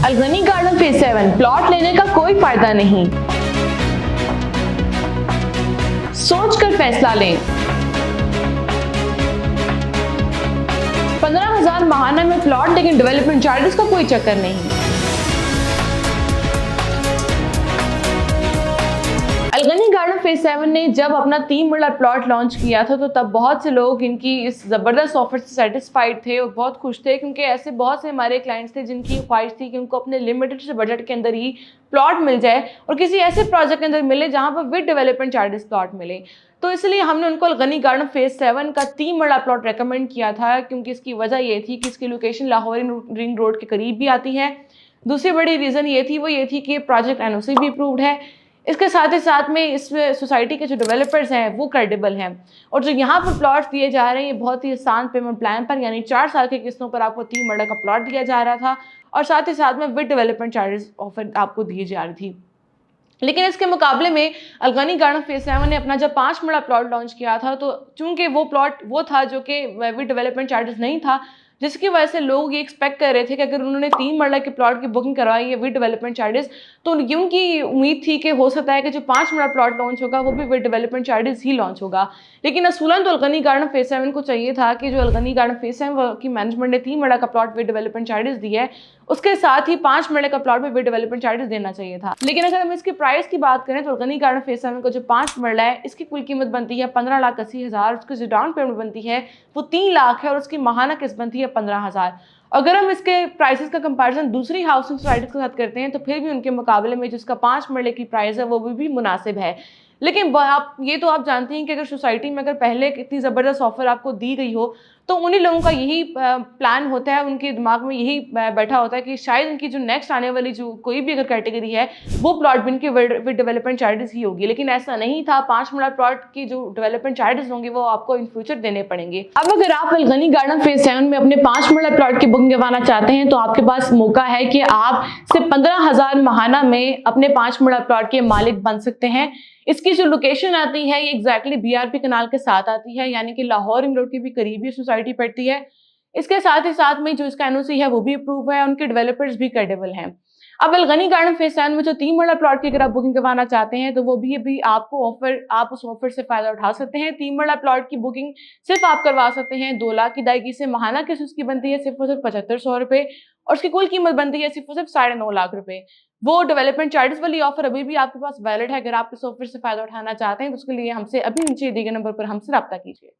अल्गनी garden phase 7 plot लेने का कोई फायदा नहीं, सोच कर फैसला लें। 15,000 महाना में प्लॉट, लेकिन डेवलपमेंट चार्जेस का कोई चक्कर नहीं। अल्गनी गार्डन फेज 7 ने जब अपना 3 मरला प्लॉट लॉन्च किया था तो तब बहुत से लोग इनकी इस ज़बरदस्त ऑफर से सेटिस्फाइड थे और बहुत खुश थे, क्योंकि ऐसे बहुत से हमारे क्लाइंट्स थे जिनकी ख्वाहिश थी कि उनको अपने लिमिटेड से बजट के अंदर ही प्लॉट मिल जाए और किसी ऐसे प्रोजेक्ट के अंदर मिले जहां पर विद डेवलपमेंट चार्जेस प्लॉट मिले। तो इसलिए हमने उनको अल्गनी गार्डन फेज 7 का 3 मरला प्लॉट रेकमेंड किया था, क्योंकि इसकी वजह ये थी कि इसकी लोकेशन लाहौर रिंग रोड के करीब भी आती है। दूसरी बड़ी रीज़न ये थी कि प्रोजेक्ट एनओसी भी अप्रूव्ड है। इसके साथ ही साथ में इस सोसाइटी के जो डेवलपर्स हैं वो क्रेडिबल हैं, और जो यहाँ पर प्लॉट्स दिए जा रहे हैं ये बहुत ही आसान पेमेंट प्लान पर, यानी 4 साल की किस्तों पर आपको 3 मरला का प्लॉट दिया जा रहा था और साथ ही साथ में विद डेवलपमेंट चार्जेस ऑफर आपको दी जा रही थी। लेकिन इसके मुकाबले में अल्गनी गार्डन फेज 7 ने अपना जब 5 मरला प्लॉट लॉन्च किया था, तो चूंकि वो प्लॉट वो था जो कि विद डेवलपमेंट चार्जेस नहीं था, जिसकी वजह से लोग ये एक्सपेक्ट कर रहे थे कि अगर उन्होंने 3 मरला के प्लॉट की बुकिंग करवाई है विद डेवलपमेंट चार्जेस, तो उनकी उम्मीद थी कि हो सकता है कि जो 5 मरला प्लॉट लॉन्च होगा वो भी with development charges he launch होगा। लेकिन असूलन तो अल्गनी गार्डन फेज 7 को चाहिए था कि जो अल्गनी गार्डन फेज 7 की मैनेजमेंट ने 3 मरला का प्लॉट विद डेवलपमेंट चार्जेस दिया है, उसके साथ ही 5 मरले का प्लॉट में विद डेवलपमेंट चार्जेस देना चाहिए था। लेकिन अगर हम इसकी प्राइस की बात करें तो अल्गनी गार्डन फेज 7 का जो 5 मरला है इसकी कुल कीमत बनती है 15,80,000। उसकी जो डाउन पेमेंट बनती है वो 3 लाख है और उसकी माहाना किस्त बनती है 15,000। अगर हम इसके प्राइसेस का कंपैरिजन दूसरी हाउसिंग सोसाइटीज के साथ करते हैं तो फिर भी उनके मुकाबले में जिसका 5 मरले की प्राइस है वो भी मुनासिब है। लेकिन आप जानती हैं कि अगर सोसाइटी में अगर पहले इतनी ज़बरदस्त ऑफर आपको दी गई हो तो उन्हीं लोगों का यही प्लान होता है, उनके दिमाग में यही बैठा होता है कि शायद उनकी जो नेक्स्ट आने वाली जो कोई भी अगर कैटेगरी है वो प्लॉट भी इनके विद डेवलपमेंट चार्जेस ही होगी। लेकिन ऐसा नहीं था, 5 मरला प्लॉट की जो डेवलपमेंट चार्जेस होंगे वो आपको इन फ्यूचर देने पड़ेंगे। अब अगर आप अल्गनी गार्डन फेज 7 में अपने 5 मरला प्लॉट की बुकिंग करवाना चाहते हैं तो आपके पास मौका है कि आप सिर्फ 15,000 महाना में अपने 5 मरला प्लॉट के मालिक बन सकते हैं। इसकी जो लोकेशन आती है ये एग्जैक्टली बीआरपी कनाल के साथ आती है, यानी कि लाहौर रिंग रोड के भी करीब ही सोसाइटी पड़ती है। इसके साथ ही साथ में जो इसका एनओसी है वो भी अप्रूव है, उनके डेवलपर्स भी क्रेडिबल हैं। अब अल्गनी गार्डन फेज 7 में जो 3 मरला प्लॉट की अगर आप बुकिंग करवाना चाहते हैं तो वो भी अभी आपको आप उस ऑफर से फायदा उठा सकते हैं। 3 मरला प्लॉट की बुकिंग सिर्फ आप करवा सकते हैं 2 लाख की अदायगी से। महाना किस्त उसकी बनती है सिर्फ और सिर्फ 7500 रुपए और उसकी कुल कीमत बनती है सिर्फ और सिर्फ 9.5 लाख रुपए। वो डेवलपमेंट चार्जेस वाली ऑफर अभी भी आपके पास वैलिड है। अगर आप इस ऑफर से फायदा उठाना चाहते हैं तो उसके लिए हमसे अभी नीचे दिए गए नंबर पर हमसे रब्ता कीजिए।